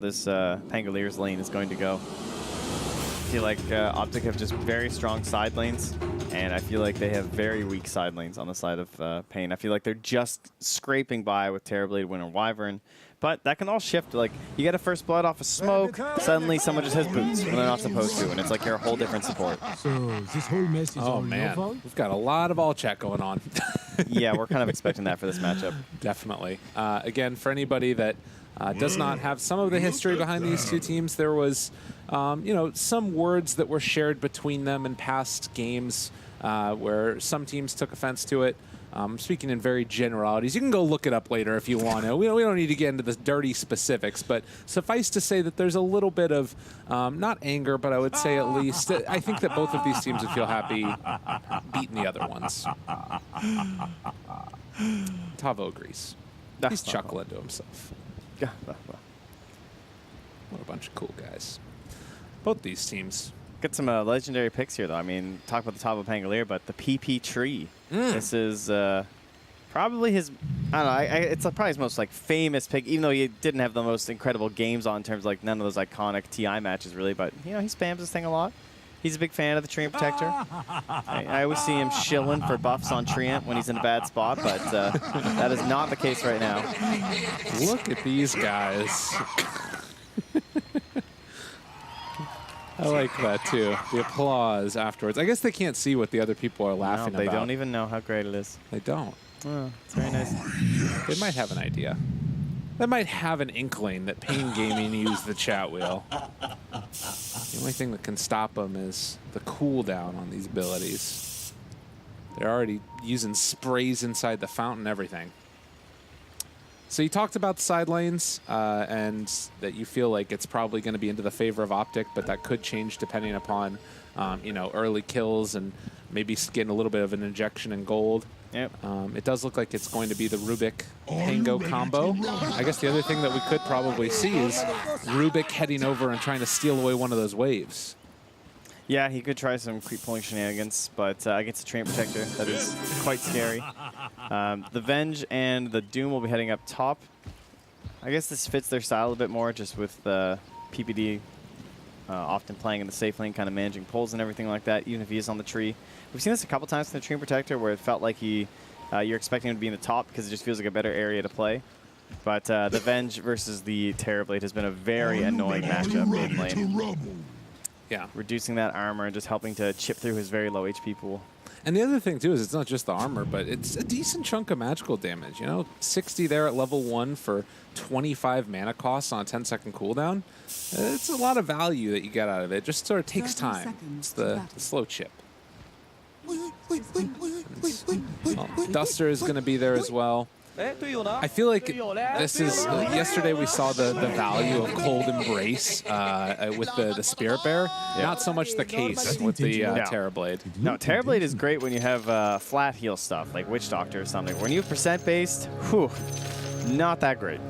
this Pangalier's lane is going to go. I feel like Optic have just very strong side lanes, and I feel like they have very weak side lanes on the side of Pain. I feel like they're just scraping by with Terrorblade, Winter, Wyvern, but that can all shift. Like, you get a first blood off of smoke, suddenly someone just has boots when they're not supposed to, and it's like you're a whole different support. So this whole mess is all your fault? We've got a lot of all chat going on. Yeah, we're kind of expecting that for this matchup. Definitely. Again, for anybody that does not have some of the history behind these two teams, there was, you know, some words that were shared between them in past games where some teams took offense to it. Speaking in very generalities, you can go look it up later if you want to. We don't need to get into the dirty specifics, but suffice to say that there's a little bit of, not anger, but I would say at least, I think that both of these teams would feel happy beating the other ones. Tavo agrees. He's chuckling to himself. What a bunch of cool guys. Both these teams. Get some legendary picks here, though. I mean, talk about the top of Pangolier, but the PP tree. This is probably his, I don't know, it's probably his most like famous pick, even though he didn't have the most incredible games on in terms of like none of those iconic TI matches really, but you know, he spams this thing a lot. He's a big fan of the Treant Protector. I always see him shilling for buffs on Treant when he's in a bad spot, but that is not the case right now. Look at these guys. I like that too. The applause afterwards. I guess they can't see what the other people are laughing about. They about. don't even know how great it is. They don't. Oh, it's very nice. They might have an idea. They might have an inkling that Pain Gaming used the chat wheel. The only thing that can stop them is the cooldown on these abilities. They're already using sprays inside the fountain, everything. So you talked about the side lanes and that you feel like it's probably going to be into the favor of Optic, but that could change depending upon, you know, early kills and maybe getting a little bit of an injection in gold. Yep. It does look like it's going to be the Rubik Pango combo. I guess the other thing that we could probably see is Rubik heading over and trying to steal away one of those waves. Yeah, he could try some creep pulling shenanigans, but against the Treant Protector, that is quite scary. The Venge and the Doom will be heading up top. I guess this fits their style a bit more, just with PPD often playing in the safe lane, kind of managing pulls and everything like that, even if he is on the tree. We've seen this a couple times in the Treant Protector, where it felt like you're expecting him to be in the top because it just feels like a better area to play. But the Venge versus the Terrorblade has been a very annoying matchup in lane. Yeah. Reducing that armor and just helping to chip through his very low HP pool. And the other thing, too, is it's not just the armor, but it's a decent chunk of magical damage. You know, 60 there at level 1 for 25 mana costs on a 10-second cooldown. It's a lot of value that you get out of it. It just sort of takes time. It's the slow chip. Well, Duster is going to be there as well. I feel like this is, yesterday we saw the value of Cold Embrace with the Spirit Bear. Yeah. Not so much the case with the Terrorblade. No, Terrorblade is great when you have flat heal stuff, like Witch Doctor or something. When you have percent-based, whew, not that great.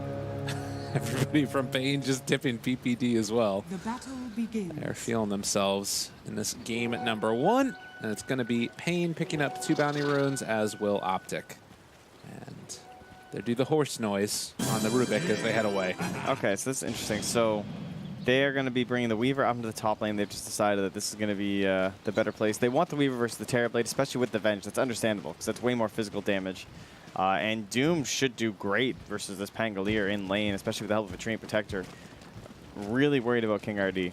Everybody from Pain just dipping PPD as well. The battle begins. They're feeling themselves in this game at number 1, and it's going to be Pain picking up 2 bounty runes, as will Optic. And they do the horse noise on the Rubik as they head away. Okay, so this is interesting. So they are going to be bringing the Weaver up into the top lane. They've just decided that this is going to be the better place. They want the Weaver versus the Terrorblade, especially with the Venge. That's understandable because that's way more physical damage. And Doom should do great versus this Pangolier in lane, especially with the help of a Treant Protector. Really worried about King RD.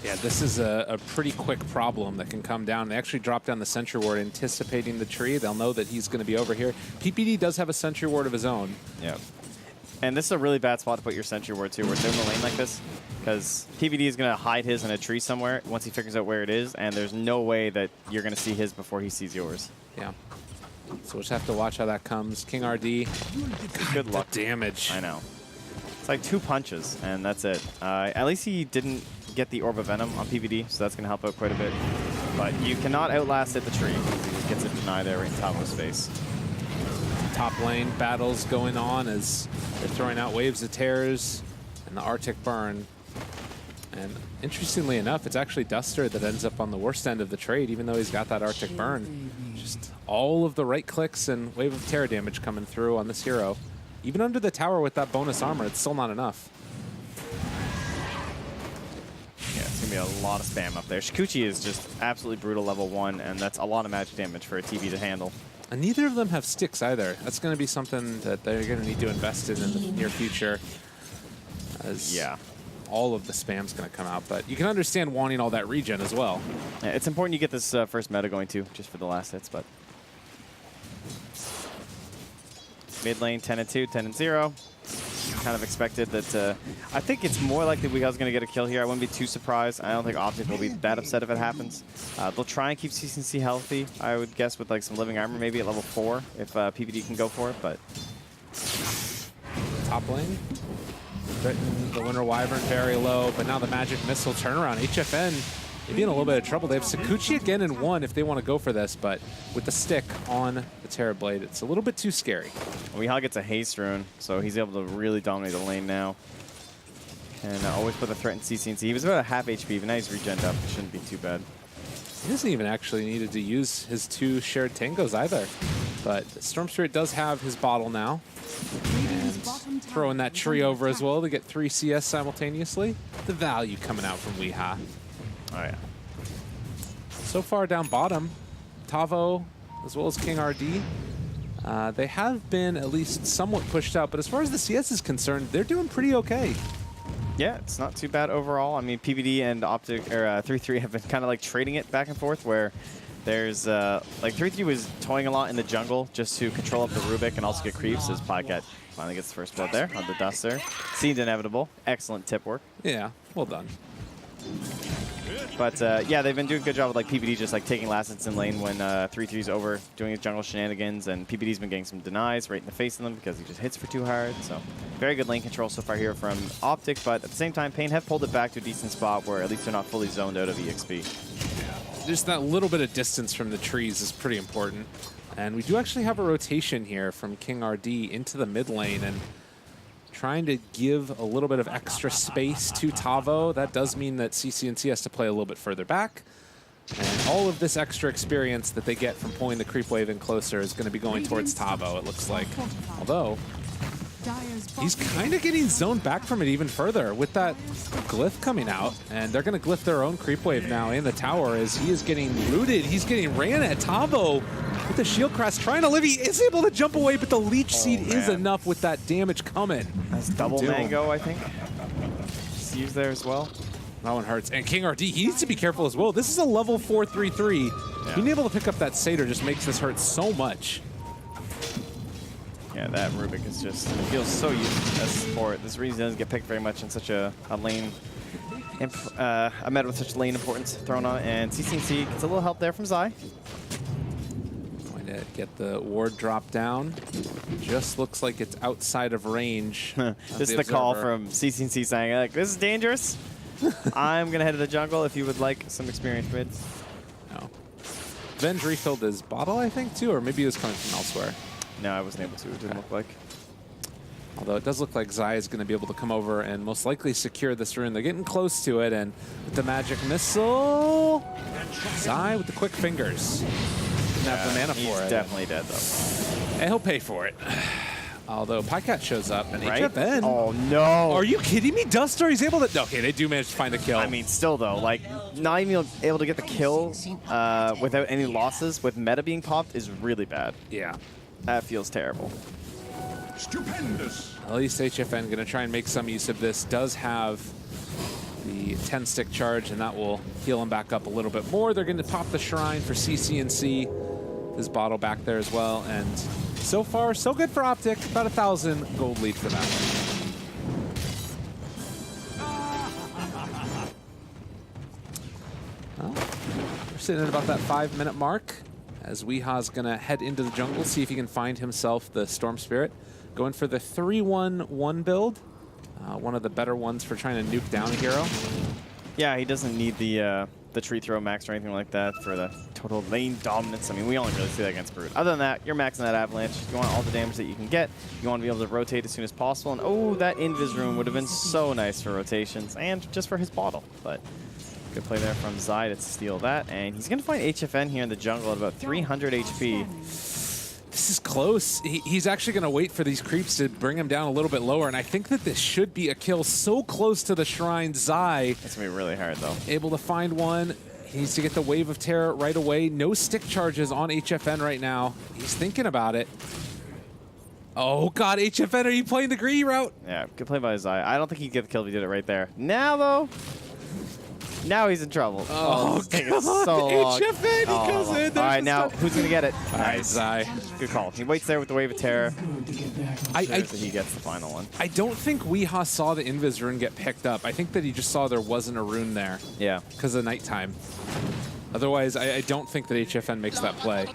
Yeah, this is a pretty quick problem that can come down. They actually drop down the Sentry Ward anticipating the tree. They'll know that he's going to be over here. PPD does have a Sentry Ward of his own. Yeah. And this is a really bad spot to put your Sentry Ward, too, where it's in the lane like this, because PPD is going to hide his in a tree somewhere once he figures out where it is, and there's no way that you're going to see his before he sees yours. Yeah. So we'll just have to watch how that comes. King RD. Good luck. The damage. I know. It's like 2 punches, and that's it. At least he didn't get the Orb of Venom on PVD, so that's going to help out quite a bit. But you cannot outlast at the tree. He gets it denied there right in top of his face. Top lane battles going on as they're throwing out waves of terrors and the Arctic Burn. And interestingly enough, it's actually Duster that ends up on the worst end of the trade, even though he's got that Arctic Burn. Just all of the right clicks and wave of terror damage coming through on this hero. even under the tower with that bonus armor, it's still not enough. Yeah, it's going to be a lot of spam up there. Shikuchi is just absolutely brutal level 1, and that's a lot of magic damage for a TV to handle. And neither of them have sticks either. That's going to be something that they're going to need to invest in the near future. As all of the spam's going to come out. But you can understand wanting all that regen as well. Yeah, it's important you get this first meta going too, just for the last hits. But mid lane 10-2, 10-0. Kind of expected that. I think it's more likely Weeha's going to get a kill here. I wouldn't be too surprised. I don't think Optic will be that upset if it happens. They'll try and keep CCC healthy, I would guess, with like some living armor maybe at level 4 if PPD can go for it. But top lane, threaten the Winter Wyvern very low, but now the magic missile turnaround. HFN maybe in a little bit of trouble. They have Sakuchi again in 1 if they want to go for this, but with the stick on the Terrorblade, it's a little bit too scary. Weeha gets a haste rune, so he's able to really dominate the lane now. And always put the threat in CC&C. He was about a half HP, but now he's regened up. It shouldn't be too bad. He doesn't even actually needed to use his 2 shared tangos either. But Storm Spirit does have his bottle now. And throwing that tree over as well to get 3 CS simultaneously. The value coming out from Weeha. Oh, yeah. So far down bottom, Tavo as well as King RD, they have been at least somewhat pushed out, but as far as the CS is concerned, they're doing pretty okay. Yeah, it's not too bad overall. I mean, PBD and Optic, or 3-3 have been kind of like trading it back and forth, where there's, like 3-3 was toying a lot in the jungle just to control up the Rubik and also get creeps, as Podcat finally gets the first blood there on the Duster. Seemed inevitable. Excellent tip work. Yeah, well done. But yeah, they've been doing a good job with like PPD just like taking last hits in lane when 3-3's over, doing his jungle shenanigans, and PPD's been getting some denies right in the face of them because he just hits for too hard. So very good lane control so far here from Optic, but at the same time, Pain have pulled it back to a decent spot where at least they're not fully zoned out of EXP. Just that little bit of distance from the trees is pretty important. And we do actually have a rotation here from King RD into the mid lane, and trying to give a little bit of extra space to Tavo. That does mean that CC&C has to play a little bit further back. And all of this extra experience that they get from pulling the creep wave in closer is going to be going towards Tavo, it looks like. Although, he's kind of getting zoned back from it even further with that glyph coming out. And they're going to glyph their own creep wave now in the tower as he is getting looted. He's getting ran at. Tavo with the shield crest trying to live. He is able to jump away, but the leech seed is enough with that damage coming. That's double mango, I think. Just used there as well. That one hurts. And King RD, he needs to be careful as well. This is a level 4 3-3. Yeah. Being able to pick up that Satyr just makes this hurt so much. Yeah, that Rubik is just, it feels so used as support. This reason doesn't get picked very much in such a lane, a meta with such lane importance thrown on it. And CC&C gets a little help there from Zai. Going to get the ward drop down. Just looks like it's outside of range. This is the call from CC&C saying, like, this is dangerous. I'm going to head to the jungle if you would like some experienced mids. No. Venge refilled his bottle, I think, too, or maybe he was coming from elsewhere. No, I wasn't able to. It didn't look like. Although it does look like Zai is going to be able to come over and most likely secure this rune. They're getting close to it, and with the magic missile, Zai with the quick fingers. Didn't have the mana for it. He's definitely dead, though. And he'll pay for it. Although Podcat shows up, and HFN. Oh, no. Are you kidding me? Duster, he's able to... Okay, they do manage to find a kill. I mean, still, though, like, not even able to get the kill without any losses with meta being popped is really bad. Yeah. That feels terrible. Stupendous. At least HFN going to try and make some use of this. Does have the 10-stick charge, and that will heal him back up a little bit more. They're going to pop the shrine for CC&C. His bottle back there as well. And so far, so good for Optic. About 1,000 gold lead for them. Well, we're sitting at about that 5-minute mark, as Weeha's going to head into the jungle, see if he can find himself the Storm Spirit. Going for the 3-1-1 build. One of the better ones for trying to nuke down a hero. Yeah, he doesn't need the tree throw max or anything like that for the total lane dominance. I mean, we only really see that against Brute. Other than that, you're maxing that avalanche. You want all the damage that you can get. You want to be able to rotate as soon as possible. And oh, that invis room would have been so nice for rotations and just for his bottle. But good play there from Zai to steal that. And he's going to find HFN here in the jungle at about 300 HP. This is close. He's actually going to wait for these creeps to bring him down a little bit lower, and I think that this should be a kill so close to the shrine. Zai. It's going to be really hard, though. Able to find one. He needs to get the Wave of Terror right away. No stick charges on HFN right now. He's thinking about it. Oh, God, HFN, are you playing the greedy route? Yeah, good play by Zai. I don't think he'd get the kill if he did it right there. Now, though, now he's in trouble. Oh, this is taking so long. HFN, he goes in. All right, now, who's going to get it? All right, Zai. Good call. He waits there with the Wave of Terror. He gets the final one. I don't think Weehaw saw the Invis rune get picked up. I think that he just saw there wasn't a rune there. Yeah. Because of nighttime. Otherwise, I don't think that HFN makes that play.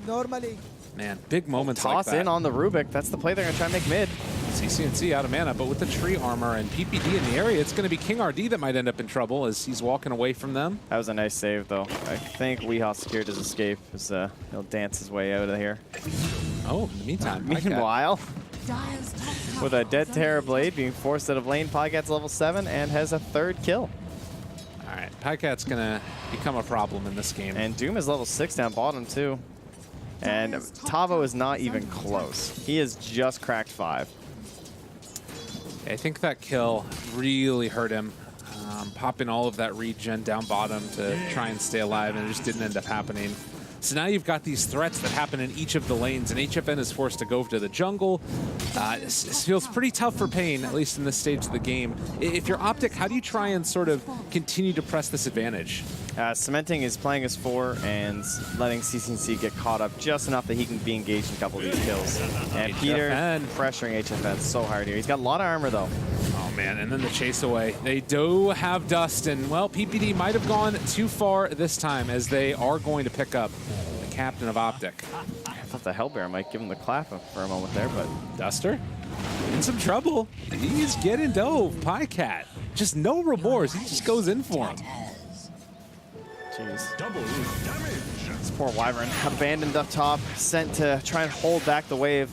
Normally. Man, big moments Toss like that. in on the Rubik. That's the play they're going to try and make mid. CCNC out of mana, but with the tree armor and PPD in the area, it's going to be King RD that might end up in trouble as he's walking away from them. That was a nice save, though. I think Weehaw secured his escape as he'll dance his way out of here. Oh, in the meantime, Meanwhile, with a Dead Terror Blade being forced out of lane, Pycat's level 7 and has a 3rd kill. All right, Pycat's going to become a problem in this game. And Doom is level 6 down bottom, too. And Tavo is not even close. He has just cracked 5. I think that kill really hurt him. Popping all of that regen down bottom to try and stay alive, and it just didn't end up happening. So now you've got these threats that happen in each of the lanes, and HFN is forced to go to the jungle. This feels pretty tough for Pain, at least in this stage of the game. If you're Optic, how do you try and sort of continue to press this advantage? Cementing is playing as 4 and letting CCNC get caught up just enough that he can be engaged in a couple of these kills. And Peter pressuring HFN so hard here. He's got a lot of armor, though. Oh, man, and then the chase away. They do have dust, and, well, PPD might have gone too far this time as they are going to pick up the captain of Optic. I thought the Hellbear might give him the clap for a moment there, but Duster in some trouble. He's getting dove. Pycat, just no remorse. He just goes in for him. Jeez. This poor Wyvern abandoned up top, sent to try and hold back the wave.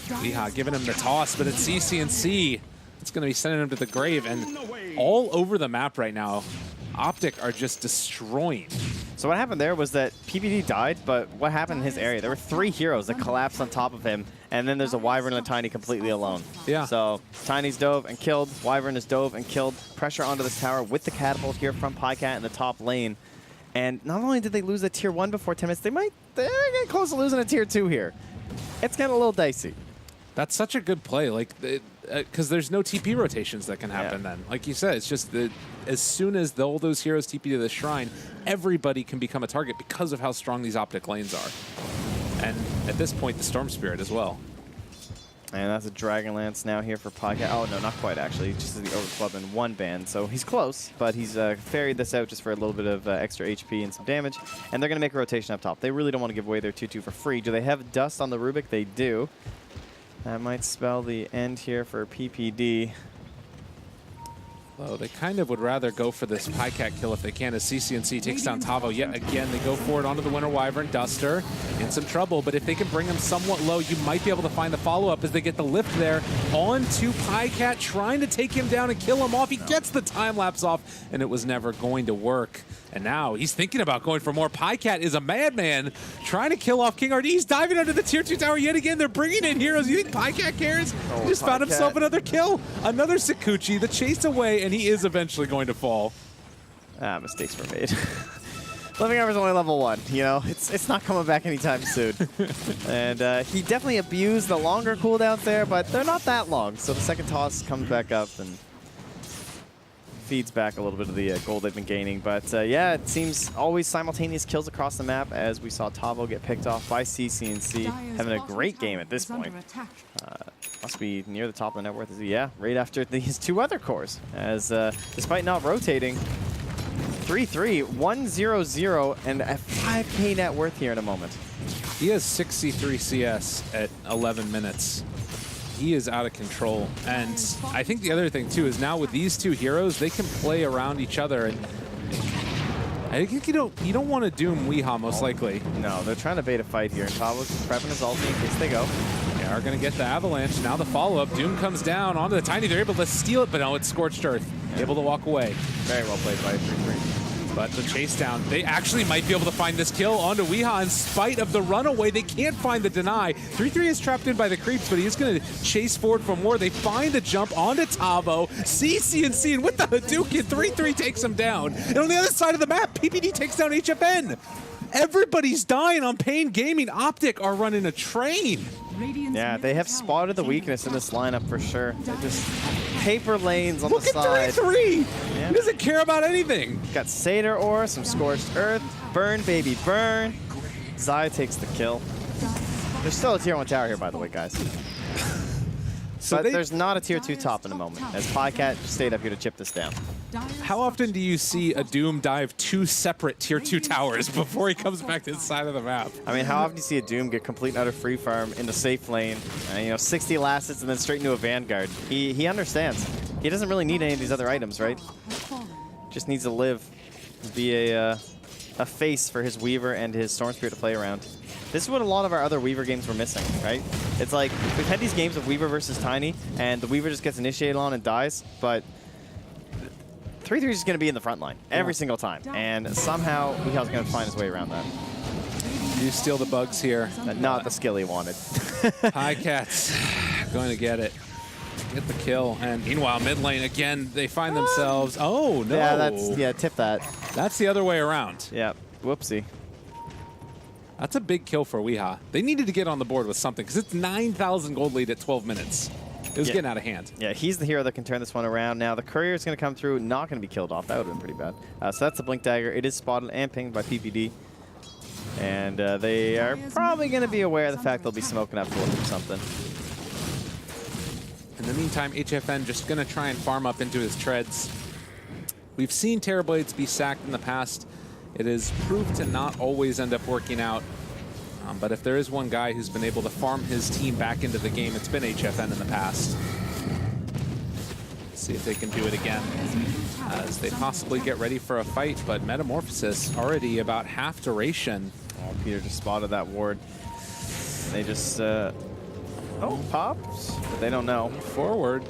Weehaw giving him the toss, but it's CCNC. It's going to be sending him to the grave, and all over the map right now, Optic are just destroying. So what happened there was that PPD died, but what happened in his area? There were 3 heroes that collapsed on top of him, and then there's a Wyvern and a Tiny completely alone. Yeah. So Tiny's dove and killed, Wyvern is dove and killed. Pressure onto this tower with the catapult here from Pycat in the top lane. And not only did they lose a tier 1 before 10 minutes, they're getting close to losing a tier 2 here. It's getting a little dicey. That's such a good play, like, because there's no TP rotations that can happen then. Like you said, it's just that as soon as all those heroes TP to the shrine, everybody can become a target because of how strong these Optic lanes are. And at this point, the Storm Spirit as well. And that's a Dragonlance now here for Pycat. Oh, no, not quite, actually. Just the Overclub and 1 ban. So he's close, but he's ferried this out just for a little bit of extra HP and some damage. And they're going to make a rotation up top. They really don't want to give away their 2-2 for free. Do they have Dust on the Rubik? They do. That might spell the end here for PPD. Oh, they kind of would rather go for this Pycat kill if they can, as CCNC takes down Tavo yet again. They go for it onto the Winter Wyvern. Duster in some trouble, but if they can bring him somewhat low, you might be able to find the follow-up as they get the lift there onto Pycat, trying to take him down and kill him off. He gets the time-lapse off, and it was never going to work. And now he's thinking about going for more. Pycat is a madman, trying to kill off King RD. He's diving under the tier 2 tower yet again. They're bringing in heroes. You think Pycat cares? He just found himself another kill. Another Sakuchi, the chase away, and he is eventually going to fall. Mistakes were made. Living Armor's only level 1. You know, it's not coming back anytime soon. And he definitely abused the longer cooldowns there, but they're not that long. So the second toss comes back up and feeds back a little bit of the gold they've been gaining. But yeah, it seems always simultaneous kills across the map as we saw Tavo get picked off by CCNC, having a great game at this point. Must be near the top of the net worth. Yeah, right after these 2 other cores, as despite not rotating, 3-3, 1-0-0, and a 5K net worth here in a moment. He has 63 CS at 11 minutes. He is out of control. And I think the other thing, too, is now with these 2 heroes, they can play around each other. And I think you don't want to doom Weehaw, most likely. No, they're trying to bait a fight here. And Tavo's prepping his ulti in case they go. They are going to get the Avalanche. Now the follow-up. Doom comes down onto the Tiny. They're able to steal it, but no, it's Scorched Earth. Able to walk away. Very well played by 3-3. But the chase down, they actually might be able to find this kill onto Weehaw in spite of the runaway. They can't find the deny. 3-3 is trapped in by the creeps, but he is going to chase forward for more. They find the jump onto Tavo. CNC, and with the Hadouken, 3-3 takes him down. And on the other side of the map, PPD takes down HFN. Everybody's dying on Pain Gaming. Optic are running a train. Yeah, they have spotted the weakness in this lineup for sure. They're just paper lanes on the side. Look at 3-3. Yeah. He doesn't care about anything. Got Satyr Ore, some Scorched Earth. Burn, baby, burn. Zai takes the kill. There's still a tier 1 tower here, by the way, guys. So but there's not a tier 2 top in the moment, as Pycat stayed up here to chip this down. How often do you see a Doom dive 2 separate tier 2 towers before he comes back to the side of the map? I mean, how often do you see a Doom get complete and utter free farm in the safe lane, 60 last hits and then straight into a Vanguard? He understands. He doesn't really need any of these other items, right? Just needs to live, be a face for his Weaver and his Storm Spirit to play around. This is what a lot of our other Weaver games were missing, right? It's like, we've had these games of Weaver versus Tiny, and the Weaver just gets initiated on and dies, but 3-3 is going to be in the front line every single time, and somehow Weehaw's going to find his way around that. You steal the bugs here. Not the skill he wanted. Pycat's going to get it. Get the kill, and meanwhile, mid lane, again, they find themselves... Oh, no. Yeah, tip that. That's the other way around. Yeah, whoopsie. That's a big kill for Weehaw. They needed to get on the board with something, because it's 9,000 gold lead at 12 minutes. It was getting out of hand. Yeah, he's the hero that can turn this one around. Now, the courier is going to come through, not going to be killed off. That would have been pretty bad. So that's the Blink Dagger. It is spotted and pinged by PPD. And they are probably going to be aware of the fact they'll be smoking up to look for something. In the meantime, HFN just going to try and farm up into his treads. We've seen Terrorblades be sacked in the past. It has proved to not always end up working out. But if there is one guy who's been able to farm his team back into the game, it's been HFN in the past. Let's see if they can do it again as they possibly get ready for a fight. But Metamorphosis already about half duration. Oh, Peter just spotted that ward. They just, pops, but they don't know. Forward.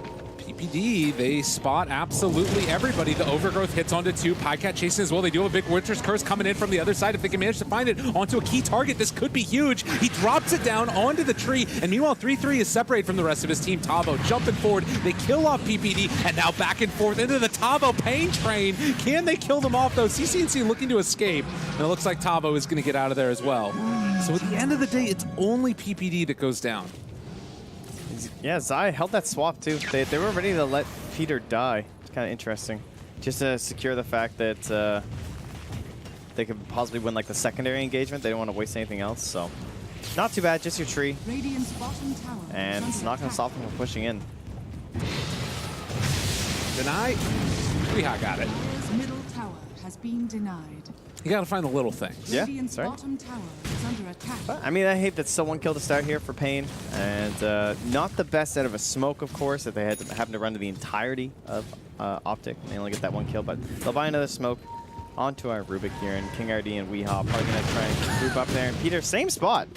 PPD, they spot absolutely everybody. The Overgrowth hits onto 2. Pycat chasing as well. They do have a big Winter's Curse coming in from the other side. If they can manage to find it onto a key target, this could be huge. He drops it down onto the tree, and meanwhile, 3-3 is separated from the rest of his team. Tavo jumping forward. They kill off PPD, and now back and forth into the Tavo Pain Train. Can they kill them off, though? CNC looking to escape, and it looks like Tavo is going to get out of there as well. So at the end of the day, it's only PPD that goes down. Yeah, Zai held that swap too. They were ready to let Peter die. It's kind of interesting. Just to secure the fact that they could possibly win like the secondary engagement. They don't want to waste anything else, so not too bad, just your tree. And it's not going to stop them from pushing in. Deny. Weehaw got it. Middle tower has been denied. You got to find the little things. Yeah, sorry. Bottom tower is under attack. I mean, I hate that still 1 kill to start here for Pain, and not the best out of a smoke, of course, that they had to happen to run to the entirety of Optic. They only get that 1 kill, but they'll buy another smoke onto our Rubik here, and King RD and Weehaw probably going to try and group up there. And Peter, same spot.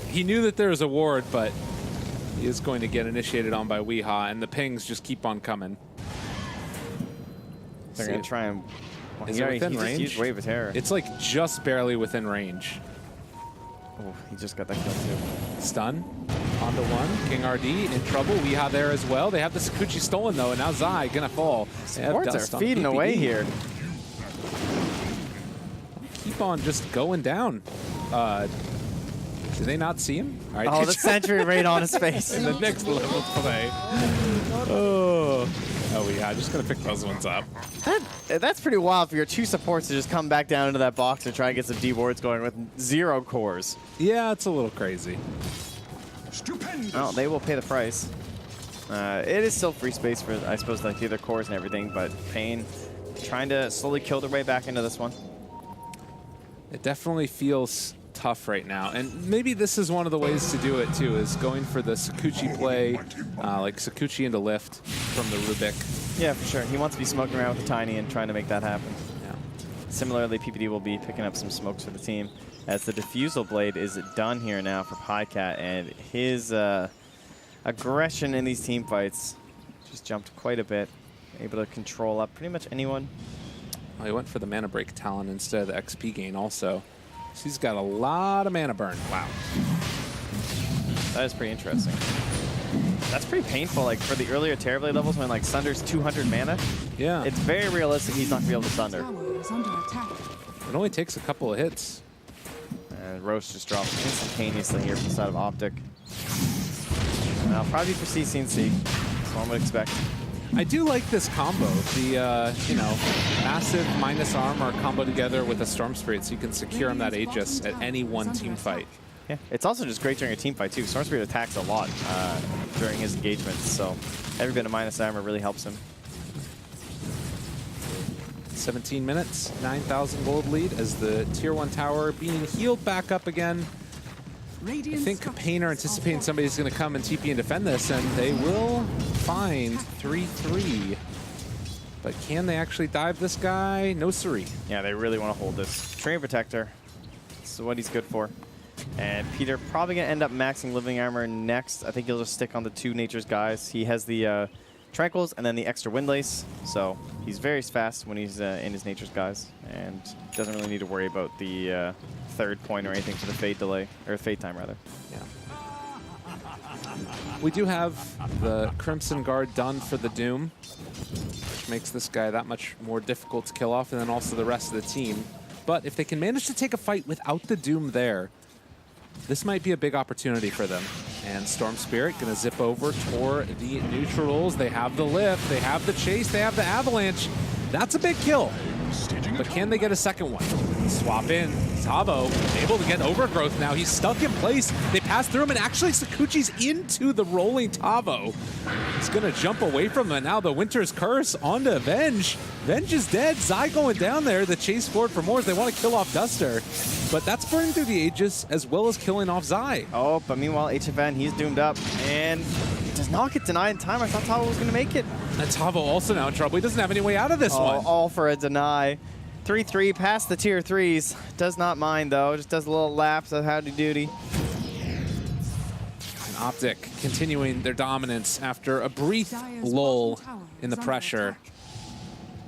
He knew that there was a ward, but he is going to get initiated on by Weehaw, and the pings just keep on coming. They're going to try and... Well, Is it within range? Huge Wave of Terror. It's like just barely within range. Oh, he just got that kill too. Stun onto 1. King RD in trouble. Weehaw there as well. They have the Sakuchi stolen though, and now Zai gonna fall. Supports are feeding away here. Keep on just going down. Do they not see him? All right, oh, the sentry right on his face. in the next level play. Oh, yeah, just gonna pick those ones up. That's pretty wild for your 2 supports to just come back down into that box and try and get some D-wards going with 0 cores. Yeah, it's a little crazy. Oh, they will pay the price. It is still free space for, I suppose, like the other cores and everything, but Pain trying to slowly kill their way back into this one. It definitely feels tough right now, and maybe this is one of the ways to do it too, is going for the Sakuchi play, like Sakuchi into lift from the Rubik. Yeah, for sure. He wants to be smoking around with the Tiny and trying to make that happen. Yeah. Similarly, PPD will be picking up some smokes for the team as the Diffusal Blade is done here now for Pycat, and his aggression in these team fights just jumped quite a bit, able to control up pretty much anyone. Oh, he went for the mana break talent instead of the XP gain also. So he's got a lot of mana burn. Wow. That is pretty interesting. That's pretty painful, like for the earlier Terrorblade levels when like Sunder's 200 mana. Yeah. It's very realistic he's not going to be able to Sunder. Tower is under attack. It only takes a couple of hits. And Roast just drops instantaneously here from the side of Optic. And I'll probably for CC&C. That's what I would expect. I do like this combo. The, you know, massive minus armor combo together with a Storm Spirit so you can secure him that Aegis at any one team fight. Yeah, it's also just great during a team fight too. Storm Spirit attacks a lot during his engagements, so every bit of minus armor really helps him. 17 minutes, 9,000 gold lead as the Tier 1 tower being healed back up again. I think Pain are anticipating somebody's going to come and TP and defend this, and they will find 3-3. But can they actually dive this guy? No siree. Yeah, they really want to hold this. Train Protector. This is what he's good for. And Peter probably going to end up maxing Living Armor next. I think he'll just stick on the 2 Nature's guys. He has the Tranquils and then the extra Windlace. So he's very fast when he's in his Nature's guys. And doesn't really need to worry about the 3rd point or anything for the Fade delay. Or Fade time, rather. Yeah. We do have the Crimson Guard done for the Doom, which makes this guy that much more difficult to kill off, and then also the rest of the team. But if they can manage to take a fight without the Doom there, this might be a big opportunity for them. And Storm Spirit gonna zip over toward the neutrals. They have the lift, they have the chase, they have the avalanche. That's a big kill. But can they get a second one? Swap in. Tavo able to get overgrowth now. He's stuck in place. They pass through him, and actually Sakuchi's into the rolling Tavo. He's going to jump away from it. Now the Winter's Curse onto Venge. Venge is dead. Zai going down there. The chase forward for more as they want to kill off Duster. But that's burning through the Aegis as well as killing off Zai. Oh, but meanwhile, HFN, he's doomed up. And it does not get denied in time. I thought Tavo was going to make it. And Tavo also now in trouble. He doesn't have any way out of this one. All for a deny. 3-3 past the tier 3s. Does not mind, though. Just does a little lapse of howdy doody. And Optic continuing their dominance after a brief lull in the pressure.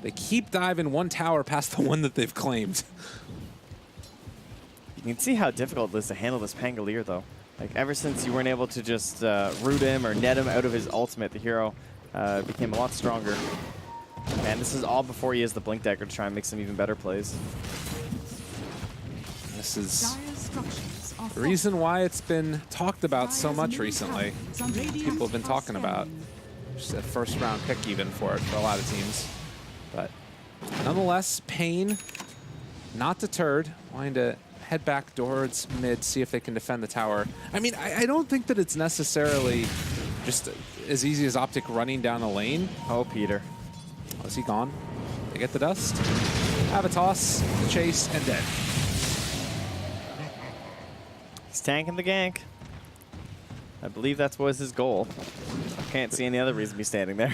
They keep diving one tower past the one that they've claimed. You can see how difficult it is to handle this Pangolier, though. Like, ever since you weren't able to just root him or net him out of his ultimate, the hero became a lot stronger. And this is all before he has the Blink Dagger to try and make some even better plays. This is the reason why it's been talked about so much recently. People have been talking about just a first-round pick even for it for a lot of teams. But nonetheless, Pain not deterred, wanting to head back towards mid, see if they can defend the tower. I mean, I don't think that it's necessarily just as easy as Optic running down a lane. Oh, Peter. Oh, is he gone? They get the dust. Have a toss, the chase, and dead. He's tanking the gank. I believe that was his goal. I can't see any other reason to be standing there.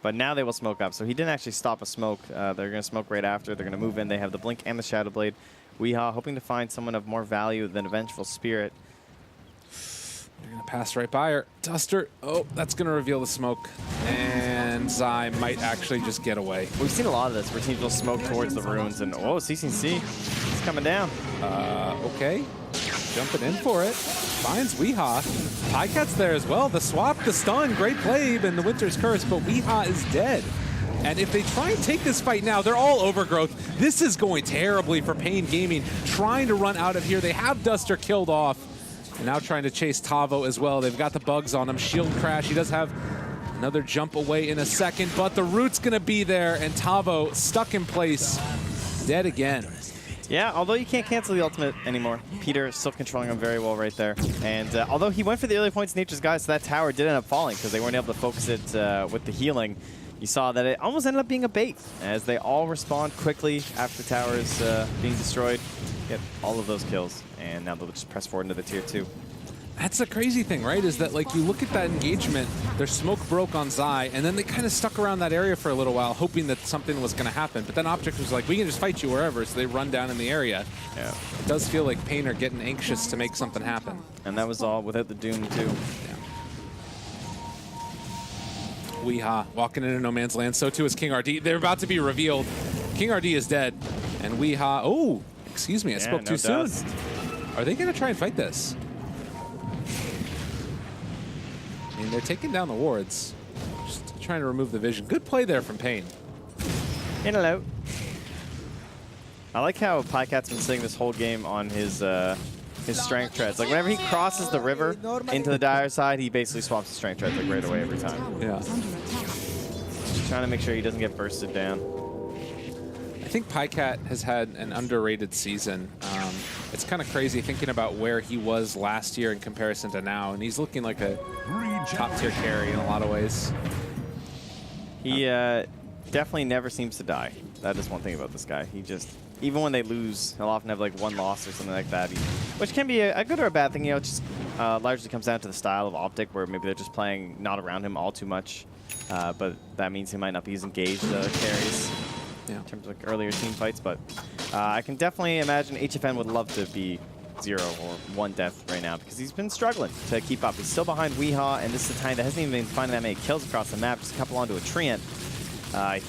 But now they will smoke up. So he didn't actually stop a smoke. They're going to smoke right after. They're going to move in. They have the Blink and the Shadow Blade. Weehaw hoping to find someone of more value than a Vengeful Spirit. They're going to pass right by her. Duster. Oh, that's going to reveal the smoke. And Zai might actually just get away. We've seen a lot of this where teams will smoke towards the runes. And, oh, CC&C. He's coming down. Okay. Jumping in for it. Finds Weehaw. Pycat's there as well. The swap, the stun, great play, and the Winter's Curse, but Weehaw is dead. And if they try and take this fight now, they're all overgrowth. This is going terribly for Pain Gaming, trying to run out of here. They have Duster killed off. And now trying to chase Tavo as well. They've got the bugs on him. Shield crash. He does have another jump away in a second, but the root's going to be there, and Tavo stuck in place, dead again. Yeah, although you can't cancel the ultimate anymore. Peter still controlling him very well right there. And although he went for the early points Nature's Guys, so that tower did end up falling because they weren't able to focus it with the healing. You saw that it almost ended up being a bait as they all respond quickly after the towers being destroyed. Get all of those kills, and now they'll just press forward into the tier 2. That's the crazy thing, right? Is that, like, you look at that engagement, their smoke broke on Zai, and then they kind of stuck around that area for a little while, hoping that something was going to happen. But then Optic was like, we can just fight you wherever, so they run down in the area. Yeah. It does feel like Pain are getting anxious to make something happen. And that was all without the Doom, too. Yeah. Weeha walking into no man's land. So too is King RD. They're about to be revealed. King RD is dead. And Weeha, oh, excuse me, I spoke too soon. Are they going to try and fight this? I mean, they're taking down the wards. Just trying to remove the vision. Good play there from Pain. In and out. I like how Pycat's been sitting this whole game on his strength treads. Like whenever he crosses the river into the Dire side, he basically swaps the strength treads like right away every time. Yeah. Just trying to make sure he doesn't get bursted down. I think Pycat has had an underrated season. It's kind of crazy thinking about where he was last year in comparison to now, and he's looking like a top-tier carry in a lot of ways. He definitely never seems to die. That is one thing about this guy. He just, even when they lose, he'll often have like one loss or something like that, which can be a good or a bad thing. You know, it just largely comes down to the style of Optic, where maybe they're just playing not around him all too much, but that means he might not be as engaged carries. Yeah. In terms of like earlier team fights, but I can definitely imagine HFN would love to be 0 or 1 death right now because he's been struggling to keep up. He's still behind Weehaw, and this is a time that hasn't even been finding that many kills across the map, just a couple onto a Treant.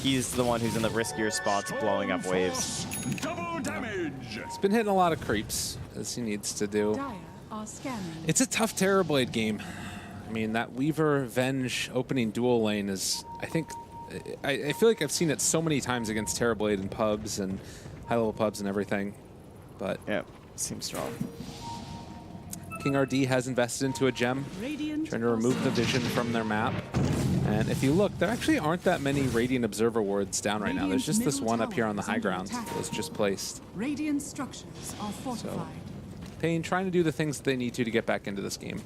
He's the one who's in the riskier spots, blowing up waves. Double damage. He's been hitting a lot of creeps, as he needs to do. Dire are scanning. It's a tough Terrorblade game. I mean, that Weaver Venge opening dual lane is, I think, I feel like I've seen it so many times against Terrorblade in pubs and high-level pubs and everything, but yeah, seems strong. King RD has invested into a gem, trying to remove the vision from their map. And if you look, there actually aren't that many Radiant Observer wards down right now. There's just this one up here on the high ground that was just placed. Radiant structures are fortified. So, Pain trying to do the things that they need to get back into this game.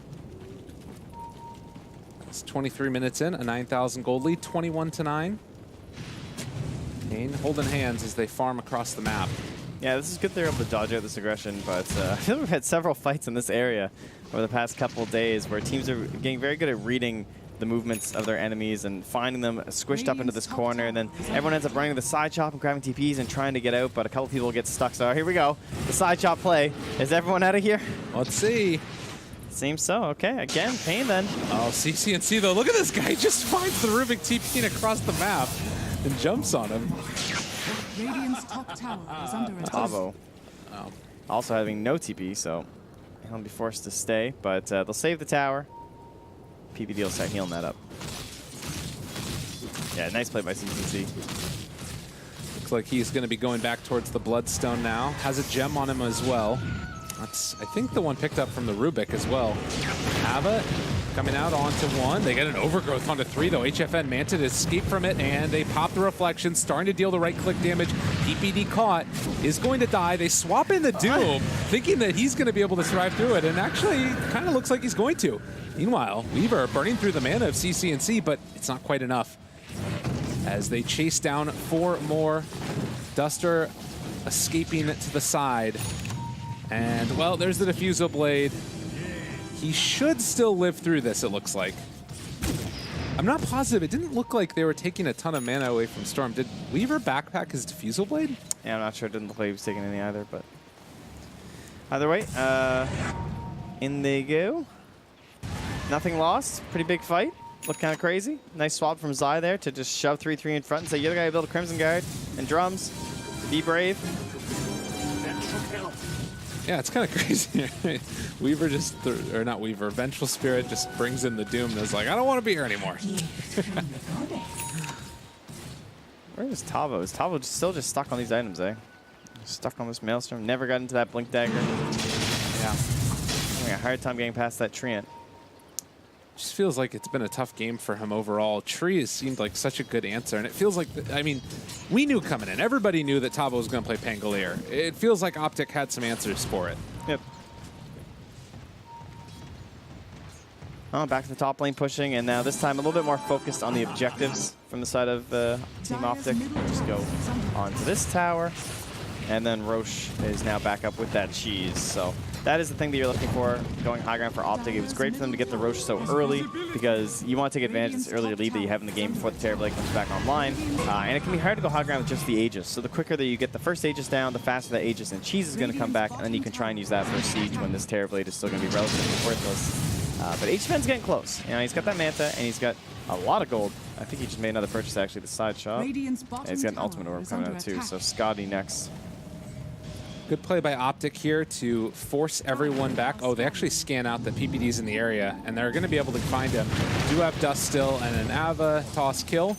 It's 23 minutes in, a 9,000 gold lead, 21-9. Pain holding hands as they farm across the map. Yeah, this is good they're able to dodge out this aggression, but I feel like we've had several fights in this area over the past couple of days where teams are getting very good at reading the movements of their enemies and finding them squished up into this corner, and then everyone ends up running to the side chop and grabbing TPs and trying to get out, but a couple people get stuck. So here we go, the side chop play. Is everyone out of here? Let's see. Seems so. Okay, again, Pain then. Oh, CCNC though. Look at this guy. He just finds the Rubik TPing across the map and jumps on him. Radiant's top tower is under attack. Tavo. Also having no TP, so he'll be forced to stay, but they'll save the tower. PBD will start healing that up. Yeah, nice play by CCNC. Looks like he's going to be going back towards the Bloodstone now. Has a gem on him as well. That's, I think, the one picked up from the Rubik as well. Ava coming out onto 1. They get an overgrowth onto 3, though. HFN Manta to escape from it, and they pop the reflection, starting to deal the right-click damage. PPD caught, is going to die. They swap in the Doom, thinking that he's going to be able to survive through it, and actually kind of looks like he's going to. Meanwhile, Weaver burning through the mana of CCNC, but it's not quite enough. As they chase down 4 more. Duster escaping to the side. And, well, there's the Diffusal Blade. He should still live through this, it looks like. I'm not positive. It didn't look like they were taking a ton of mana away from Storm. Did Weaver backpack his Diffusal Blade? Yeah, I'm not sure. It didn't look like he was taking any either, but either way, in they go. Nothing lost. Pretty big fight. Looked kind of crazy. Nice swap from Zai there to just shove 3-3 in front and say, you're the guy who built a Crimson Guard and drums. Be brave. Yeah, it's kind of crazy. Weaver just, or not Weaver, Vengeful Spirit just brings in the Doom and is like, I don't want to be here anymore. Where is Tavo? Is Tavo still just stuck on these items, eh? Stuck on this Maelstrom. Never got into that Blink Dagger. Yeah. Having a hard time getting past that Treant. Just feels like it's been a tough game for him overall. Tree has seemed like such a good answer, and it feels like, I mean, we knew coming in. Everybody knew that Tavo was going to play Pangolier. It feels like Optic had some answers for it. Yep. Oh, back to the top lane pushing, and now this time a little bit more focused on the objectives from the side of Team Optic. Just go onto this tower, and then Roche is now back up with that cheese. So that is the thing that you're looking for, going high ground for Optic. It was great for them to get the Roche so early because you want to take advantage of this earlier lead that you have in the game before the Terrorblade comes back online. And it can be hard to go high ground with just the Aegis. So the quicker that you get the first Aegis down, the faster that Aegis and cheese is going to come back, and then you can try and use that for a siege when this Terrorblade is still going to be relatively worthless. But HFN's getting close. You know, he's got that Manta, and he's got a lot of gold. I think he just made another purchase, actually, the side shop. Radiant's And bottom he's got an tower ultimate orb is coming under out, too. attack. So Scotty next. Good play by Optic here to force everyone back. Oh, they actually scan out that PPD's in the area, and they're going to be able to find him. Do have Dust still, and an Ava toss kill.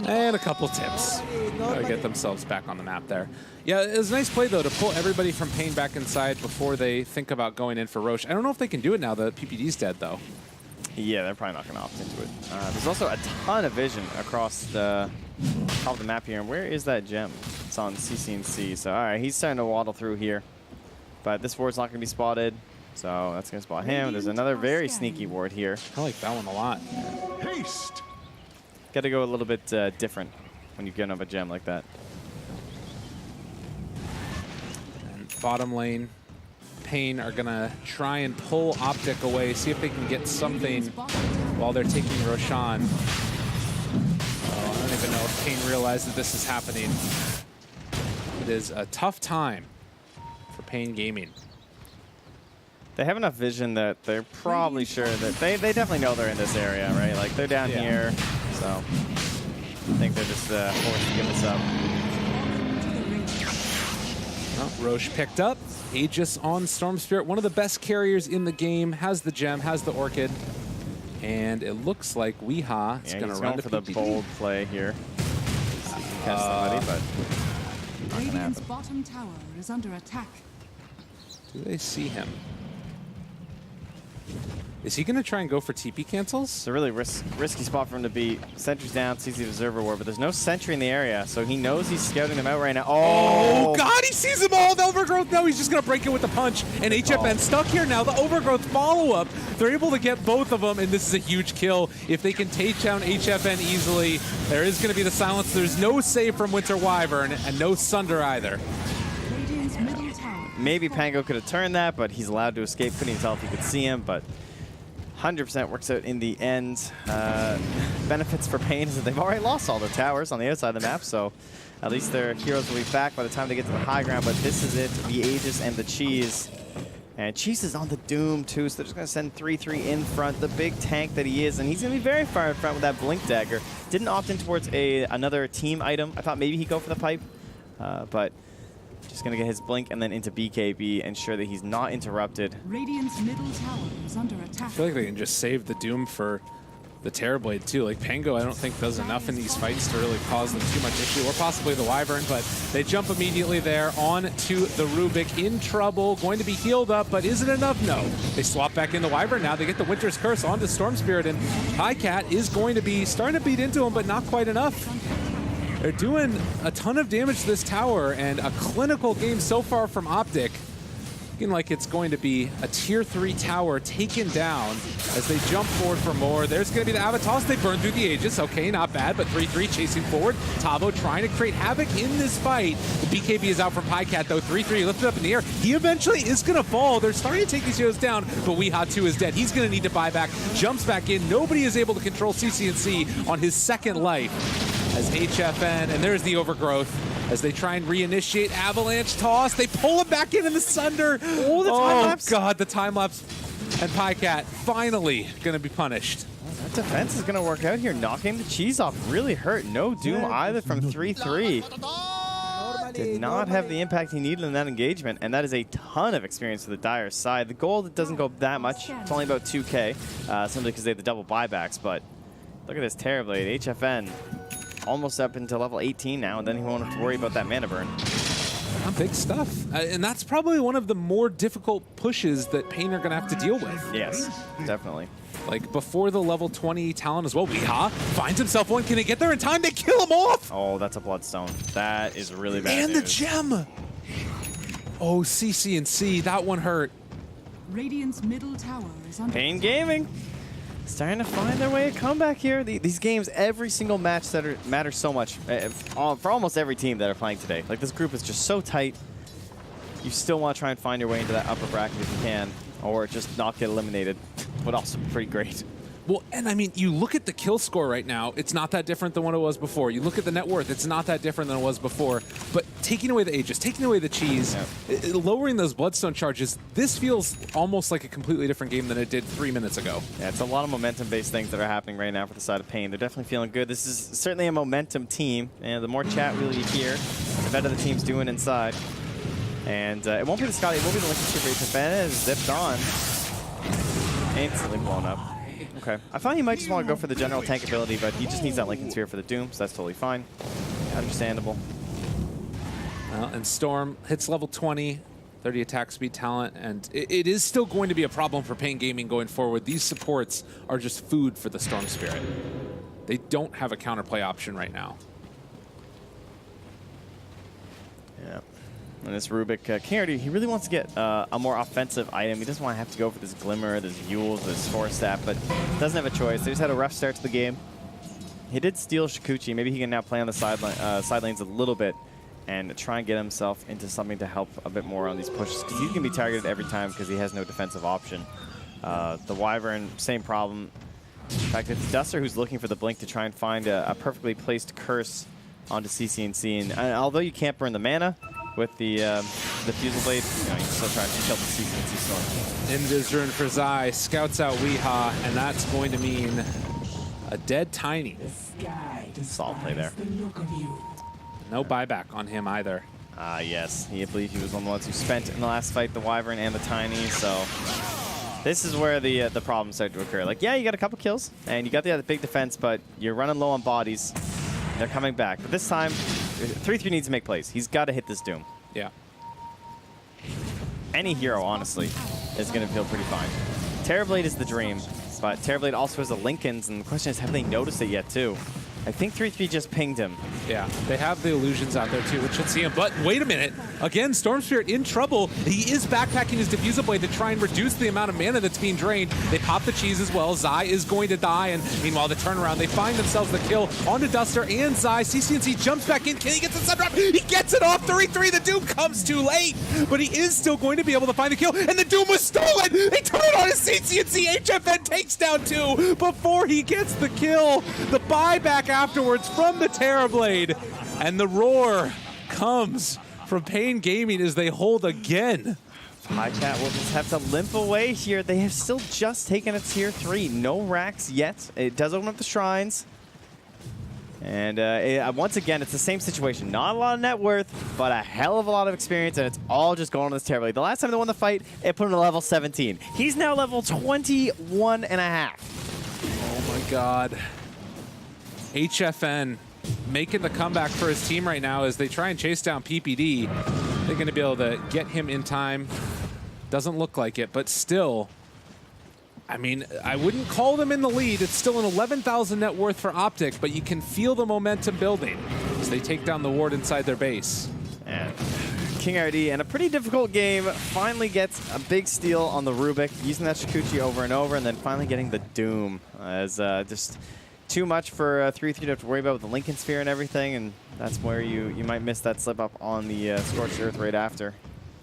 And a couple tips. Gotta get themselves back on the map there. Yeah, it was a nice play, though, to pull everybody from Pain back inside before they think about going in for Roche. I don't know if they can do it now that PPD's dead, though. Yeah, they're probably not going to opt into it. There's also a ton of vision across the top of the map here. And where is that gem? It's on CC&C. So, all right, he's starting to waddle through here. But this ward's not going to be spotted. So that's going to spot him. There's another very sneaky ward here. I like that one a lot. Haste. Got to go a little bit different when you get up a gem like that. And bottom lane, Pain are going to try and pull Optic away, see if they can get something while they're taking Roshan. Oh, I don't even know if Pain realized that this is happening. It is a tough time for Pain Gaming. They have enough vision that they're probably sure that they definitely know they're in this area, right? Like, they're down here, so I think they're just forced to give this up. Well, Roche picked up. Aegis on Storm Spirit, one of the best carriers in the game, has the gem, has the Orchid. And it looks like Weeha is going to run for the PPD. bold play here. See if he can catch somebody, but not gonna Radiant's happen. bottom tower is under attack. Do they see him? Is he going to try and go for TP cancels? It's a really risky spot for him to be. Sentry's down, sees the Observer Ward, but there's no sentry in the area, so he knows he's scouting them out right now. Oh, God, he sees them all. The Overgrowth, no, he's just going to break it with the punch. And HFN stuck here now. The Overgrowth follow-up. They're able to get both of them, and this is a huge kill. If they can take down HFN easily, there is going to be the silence. There's no save from Winter Wyvern, and no Sunder either. Radiant's middle tower. Maybe Pango could have turned that, but he's allowed to escape. Couldn't even tell if he could see him, but 100% works out in the end. Benefits for Pain is that they've already lost all the towers on the outside of the map, so at least their heroes will be back by the time they get to the high ground, but this is it, the Aegis and the Cheese. And Cheese is on the Doom, too, so they're just going to send 3-3 in front, the big tank that he is, and he's going to be very far in front with that Blink Dagger. Didn't opt in towards another team item. I thought maybe he'd go for the pipe, but just going to get his Blink and then into BKB, ensure that he's not interrupted. Radiant's middle tower is under attack. I feel like they can just save the Doom for the Terrorblade too. Like Pango, I don't think does enough in these fights to really cause them too much issue, or possibly the Wyvern, but they jump immediately there on to the Rubik. In trouble, going to be healed up, but is it enough? No. They swap back in the Wyvern now. They get the Winter's Curse onto Storm Spirit, and Highcat is going to be starting to beat into him, but not quite enough. They're doing a ton of damage to this tower, and a clinical game so far from Optic. Looking like it's going to be a tier 3 tower taken down as they jump forward for more. There's going to be the Avatos. They burn through the Aegis. Okay, not bad, but 3-3 chasing forward. Tavo trying to create havoc in this fight. The BKB is out from Pycat, though. 3-3 lifted up in the air. He eventually is going to fall. They're starting to take these heroes down, but Weeha 2 is dead. He's going to need to buy back. Jumps back in. Nobody is able to control CC&C on his second life as HFN, and there's the Overgrowth. As they try and reinitiate Avalanche toss, they pull him back in the Sunder. Oh, the time-lapse. God, the time-lapse. And Pycat finally going to be punished. That defense is going to work out here, knocking the Cheese off. Really hurt. No Doom either from 3-3. Did not have the impact he needed in that engagement, and that is a ton of experience for the Dire side. The gold doesn't go that much. It's only about 2K, simply because they have the double buybacks, but look at this Terrorblade. HFN almost up into level 18 now, and then he won't have to worry about that mana burn. Big stuff. And that's probably one of the more difficult pushes that Pain are going to have to deal with. Yes, definitely. Like before the level 20 talent as well. Weeha finds himself one. Can he get there in time? They kill him off! Oh, that's a Bloodstone. That is really bad And news. the gem! Oh, CC&C, that one hurt. Radiant's middle tower is under Pain attack. Gaming starting to find their way a comeback here. These games, every single match that matters so much for almost every team that are playing today. Like, this group is just so tight. You still want to try and find your way into that upper bracket if you can, or just not get eliminated. Would also be pretty great. Well, and I mean, you look at the kill score right now, it's not that different than what it was before. You look at the net worth, it's not that different than it was before. But taking away the Aegis, taking away the cheese, lowering those Bloodstone charges, this feels almost like a completely different game than it did 3 minutes ago. Yeah, it's a lot of momentum-based things that are happening right now for the side of Pain. They're definitely feeling good. This is certainly a momentum team, and the more chat wheel you hear, the better the team's doing inside. And it won't be the Scotty, it will be the Lincoln Super HFN. Is zipped on. Instantly blown up. Okay. I thought he might just want to go for the general tank ability, but he just needs that Lincoln Sphere for the Doom, so that's totally fine. Understandable. Well, and Storm hits level 20, 30 attack speed talent, and it is still going to be a problem for Pain Gaming going forward. These supports are just food for the Storm Spirit. They don't have a counterplay option right now. Yeah. And this Rubik, King he really wants to get a more offensive item. He doesn't want to have to go for this Glimmer, this Eul's, this Force Staff, but doesn't have a choice. They just had a rough start to the game. He did steal Shikuchi. Maybe he can now play on the side lanes a little bit and try and get himself into something to help a bit more on these pushes, because he's going to be targeted every time because he has no defensive option. The Wyvern, same problem. In fact, it's Duster who's looking for the Blink to try and find a perfectly placed curse onto CCNC. And although you can't burn the mana with the Fusel Blade, you know, you can still try and kill the CCNC Storm. Invis rune for Zai, scouts out Weehaw, and that's going to mean a dead Tiny. Solid play there. No buyback on him either. Yes, I believe he was one of the ones who spent in the last fight the Wyvern and the Tiny, so this is where the problems start to occur. Like, yeah, you got a couple kills, and you got the big defense, but you're running low on bodies. They're coming back. But this time, 3-3 needs to make plays. He's got to hit this Doom. Yeah. Any hero, honestly, is going to feel pretty fine. Terrorblade is the dream, but Terrorblade also has the Lincolns, and the question is, have they noticed it yet, too? I think 3-3 just pinged him. Yeah, they have the illusions out there too, which should see him. But wait a minute. Again, Storm Spirit in trouble. He is backpacking his Diffusal Blade to try and reduce the amount of mana that's being drained. They pop the cheese as well. Zai is going to die. And meanwhile, the turnaround, they find themselves the kill onto Duster and Zai. CCNC jumps back in. Can he get the sub drop? He gets it off 3-3. The Doom comes too late. But he is still going to be able to find the kill. And the Doom was stolen. They turn it on his CCNC. HFN takes down 2 before he gets the kill. The buyback afterwards from the Terrorblade, and the roar comes from Pain Gaming as they hold again. High Cat will just have to limp away here. They have still just taken a tier 3. No racks yet. It does open up the shrines. And once again, it's the same situation. Not a lot of net worth, but a hell of a lot of experience, and it's all just going on this Terrorblade. The last time they won the fight, it put him to level 17. He's now level 21 and a half. Oh my God. HFN making the comeback for his team right now as they try and chase down PPD. They're going to be able to get him in time. Doesn't look like it, but still, I mean, I wouldn't call them in the lead. It's still an 11,000 net worth for Optic, but you can feel the momentum building as they take down the ward inside their base. And King RD, in a pretty difficult game, finally gets a big steal on the Rubik, using that Shikuchi over and over, and then finally getting the Doom as just too much for 3-3 to have to worry about with the Lincoln Sphere and everything, and that's where you might miss that slip up on the Scorched Earth right after.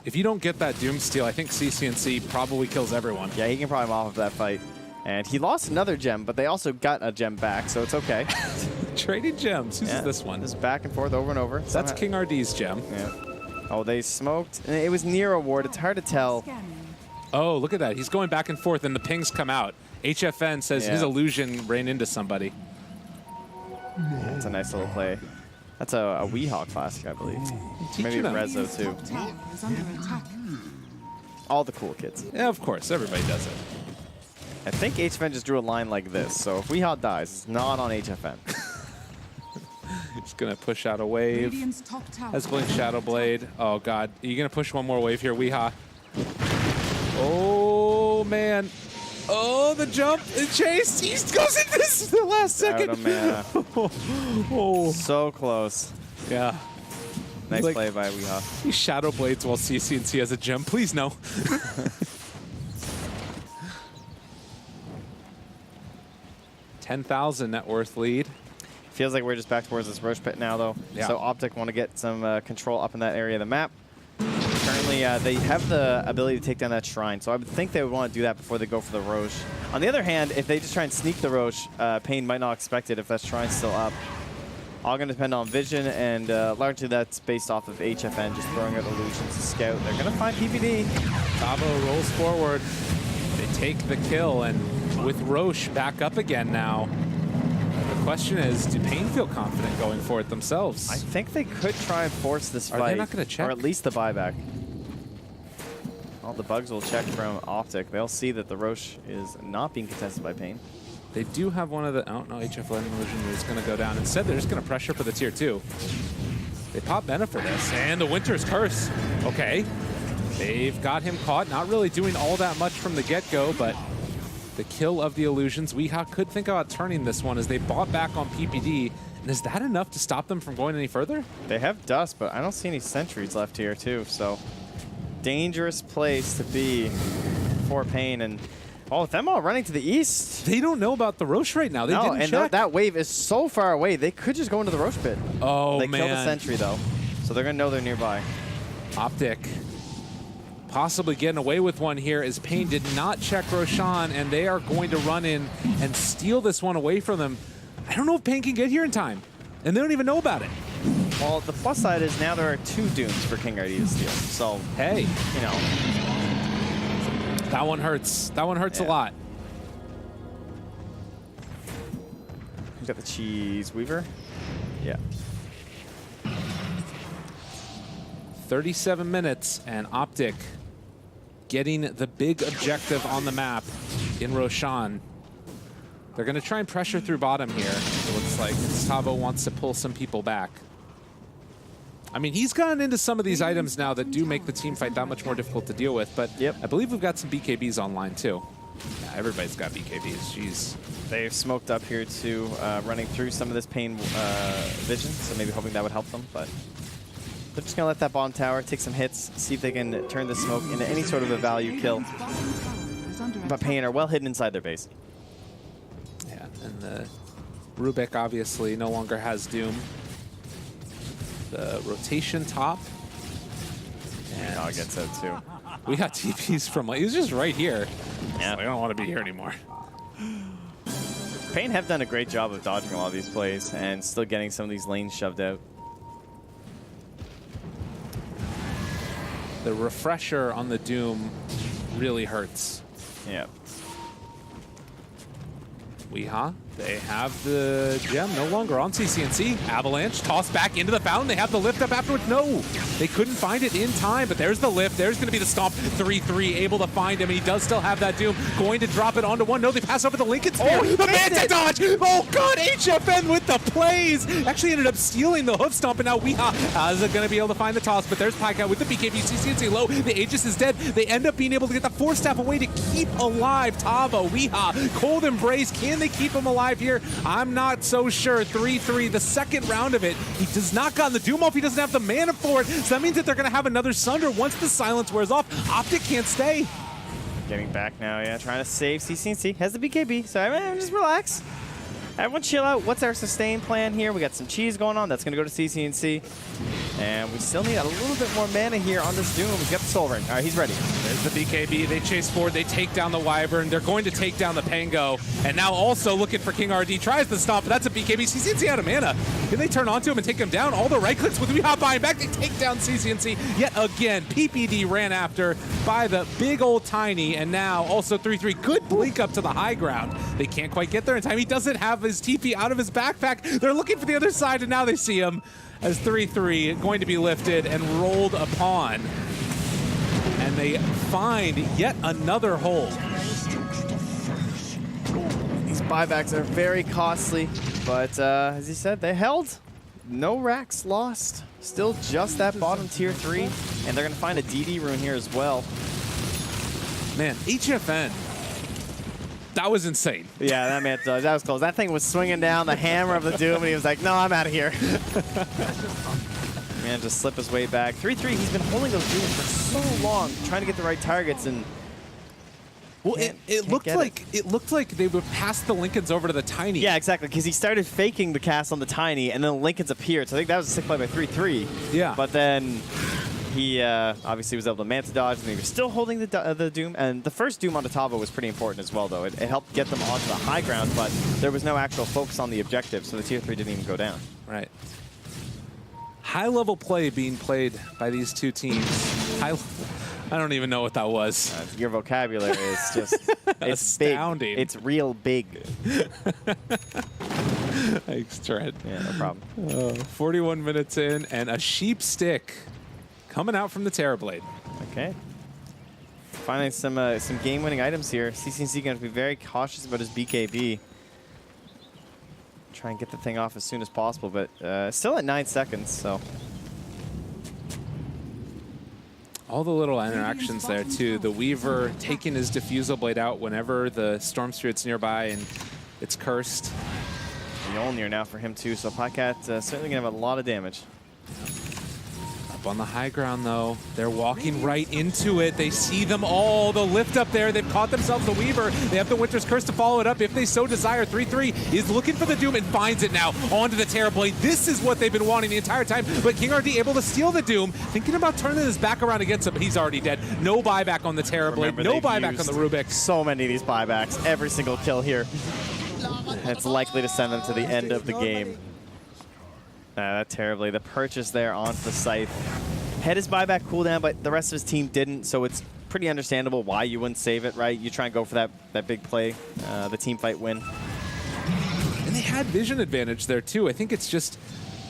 If you don't get that Doom steal, I think CCNC probably kills everyone. Yeah, he can probably off of that fight. And he lost another gem, but they also got a gem back, so it's okay. Trading gems. Who's this one? Just back and forth over and over. That's King RD's gem. Yeah. Oh, they smoked. And it was near a ward. It's hard to tell. Oh, look at that. He's going back and forth, and the pings come out. HFN says his illusion ran into somebody. That's a nice little play. That's a Weehawk classic, I believe. Maybe Rezo, too. All the cool kids. Yeah, of course. Everybody does it. I think HFN just drew a line like this, so if Weehawk dies, it's not on HFN. He's going to push out a wave. Has Blink Shadow Blade. Oh, God. Are you going to push one more wave here, Weehaw? Oh, man. Oh, the jump, the chase. He goes into this the last second. Oh. So close. Yeah. Nice play by Weehaw. He Shadow Blades while CCNC has a gem. Please, no. 10,000 net worth lead. Feels like we're just back towards this Roche Pit now, though. Yeah. So Optic want to get some control up in that area of the map. Currently, they have the ability to take down that shrine, so I would think they would want to do that before they go for the Roche. On the other hand, if they just try and sneak the Roche, Pain might not expect it if that Shrine's still up. All going to depend on vision, and largely that's based off of HFN just throwing out illusions to scout. They're going to find PPD. Tavo rolls forward. They take the kill, and with Roche back up again now, the question is, do Pain feel confident going for it themselves? I think they could try and force this fight. Are they not going to check? Or at least the buyback. All the bugs will check from Optic. They'll see that the Roche is not being contested by Pain. They do have one of the... Oh, no, HF Landing Illusion is going to go down. Instead, they're just going to pressure for the tier 2. They pop Mena for this, and the Winter's Curse. Okay. They've got him caught, not really doing all that much from the get-go, but the kill of the Illusions. Weeha could think about turning this one as they bought back on PPD. And is that enough to stop them from going any further? They have Dust, but I don't see any sentries left here, too, so dangerous place to be for Pain. And oh, with them all running to the east. They don't know about the Roche right now. They didn't check. That wave is so far away. They could just go into the Roche pit. Oh, they man. killed the sentry, though, so they're going to know they're nearby. Optic possibly getting away with one here as Pain did not check Roshan, and they are going to run in and steal this one away from them. I don't know if Pain can get here in time, and they don't even know about it. Well, the plus side is now there are 2 Dooms for King RD to steal. So, hey, you know. That one hurts. That one hurts a lot. Who's got the Cheese Weaver? Yeah. 37 minutes, and Optic getting the big objective on the map in Roshan. They're going to try and pressure through bottom here. It looks like Tavo wants to pull some people back. I mean, he's gotten into some of these items now that do make the team fight that much more difficult to deal with, but I believe we've got some BKBs online too. Yeah, everybody's got BKBs, jeez. They've smoked up here too, running through some of this Pain vision, so maybe hoping that would help them, but they're just going to let that bottom tower take some hits, see if they can turn the smoke into any sort of a value kill. But Pain are well hidden inside their base. Yeah, and the Rubik obviously no longer has Doom. The rotation top. And I'll get that too. We got TPs from, like, he was just right here. Yeah. Like, I don't want to be here anymore. Pain have done a great job of dodging a lot of these plays and still getting some of these lanes shoved out. The refresher on the Doom really hurts. Yeah. Weeha, they have the gem no longer on CCNC. Avalanche tossed back into the fountain. They have the lift up afterwards. No, they couldn't find it in time, but there's the lift. There's going to be the stomp. 3-3 able to find him, and he does still have that Doom. Going to drop it onto one. No, they pass over the Lincoln Spear. Oh, the Manta dodge. Oh, God, HFN with the plays. Actually ended up stealing the hoof stomp, and now Weeha is going to be able to find the toss, but there's Pyka with the BKB. CCNC low. The Aegis is dead. They end up being able to get the Force Staff away to keep alive Tavo. Weeha, Cold Embrace. Can they keep him alive here? I'm not so sure. 3-3, the second round of it. He does not got the Doom off. He doesn't have the mana for it. So that means that they're going to have another Sunder once the silence wears off. Optic can't stay. Getting back now, yeah. Trying to save CCNC. Has the BKB, so just relax. Everyone chill out. What's our sustain plan here? We got some cheese going on. That's going to go to CCNC. And we still need a little bit more mana here on this Doom. He's got the Soul Ring. All right, he's ready. There's the BKB. They chase forward. They take down the Wyvern. They're going to take down the Pango. And now also looking for King RD. Tries the stomp, but that's a BKB. CCNC out of mana. Can they turn onto him and take him down? All the right clicks with Weeha buying back. They take down CCNC yet again. PPD ran after by the big old Tiny. And now also 3-3. Good blink up to the high ground. They can't quite get there in time. He doesn't have his TP out of his backpack. They're looking for the other side, and now they see him as 3-3 going to be lifted and rolled upon. And they find yet another hole. These buybacks are very costly, but as he said, they held. No racks lost. Still just that bottom tier 3, and they're going to find a DD rune here as well. Man, HFN. That was insane. Yeah, that man, that was close. That thing was swinging down the hammer of the Doom, and he was like, no, I'm out of here. Man, just slip his way back. 3-3, he's been holding those Dooms for so long, trying to get the right targets, and well, it looked like they would pass the Lincolns over to the Tiny. Yeah, exactly, because he started faking the cast on the Tiny, and then the Lincolns appeared. So I think that was a sick play by 3-3. Yeah. But then he obviously was able to Manta dodge, and he was still holding the Doom. And the first Doom onto Tavo was pretty important as well, though. It helped get them onto the high ground, but there was no actual focus on the objective, so the tier 3 didn't even go down. Right. High-level play being played by these two teams. I don't even know what that was. Your vocabulary is just it's astounding. Big. It's real big. Thanks, Trent. Yeah, no problem. 41 minutes in, and a sheep stick coming out from the Terrorblade. Okay. Finding some game-winning items here. CCC going to be very cautious about his BKB. Try and get the thing off as soon as possible, but still at 9 seconds, so. All the little interactions there, too. The Weaver taking his Diffusal Blade out whenever the Storm Spirit's nearby and it's cursed. Mjolnir now for him, too, so Pycat certainly going to have a lot of damage. Up on the high ground, though. They're walking right into it. They see them all. The lift up there. They've caught themselves the Weaver. They have the Winter's Curse to follow it up if they so desire. 3-3 is looking for the Doom and finds it now onto the Terrorblade. This is what they've been wanting the entire time, but King RD able to steal the Doom. Thinking about turning his back around against him, but he's already dead. No buyback on the Terrorblade. No buyback on the Rubik. So many of these buybacks. Every single kill here. It's likely to send them to the end of the game. That terribly. The purchase there onto the Scythe. Had his buyback cooldown, but the rest of his team didn't, so it's pretty understandable why you wouldn't save it, right? You try and go for that big play, the team fight win. And they had vision advantage there, too. I think it's just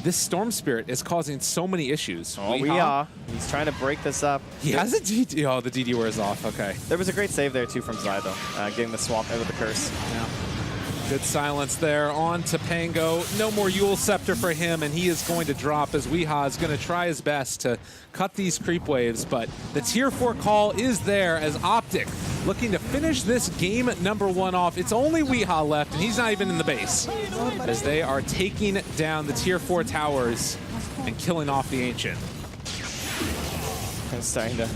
this Storm Spirit is causing so many issues. Oh, Weehaw. He's trying to break this up. He has a DD. Oh, the DD wears off. Okay. There was a great save there, too, from Zai, though, getting the swap out of the curse. Yeah. Good silence there on to Pango. No more Yule Scepter for him, and he is going to drop as Weehaw is going to try his best to cut these creep waves, but the tier 4 call is there as Optic looking to finish this game #1 off. It's only Weehaw left, and he's not even in the base as they are taking down the tier 4 towers and killing off the Ancient. And starting to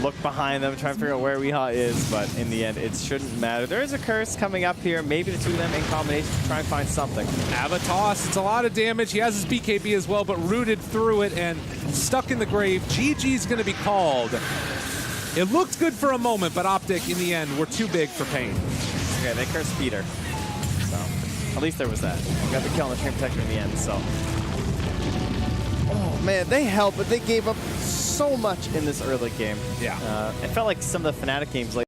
look behind them, trying to figure out where Weehaw is, but in the end, it shouldn't matter. There is a curse coming up here. Maybe the two of them in combination to try and find something. Avatos, it's a lot of damage. He has his BKB as well, but rooted through it and stuck in the grave. GG's going to be called. It looked good for a moment, but Optic, in the end, were too big for Pain. Okay, they cursed Peter. So, at least there was that. Got the kill on the Train Protector in the end, so. Oh, man, they helped, but they gave up so much in this early game. Yeah. It felt like some of the Fnatic games like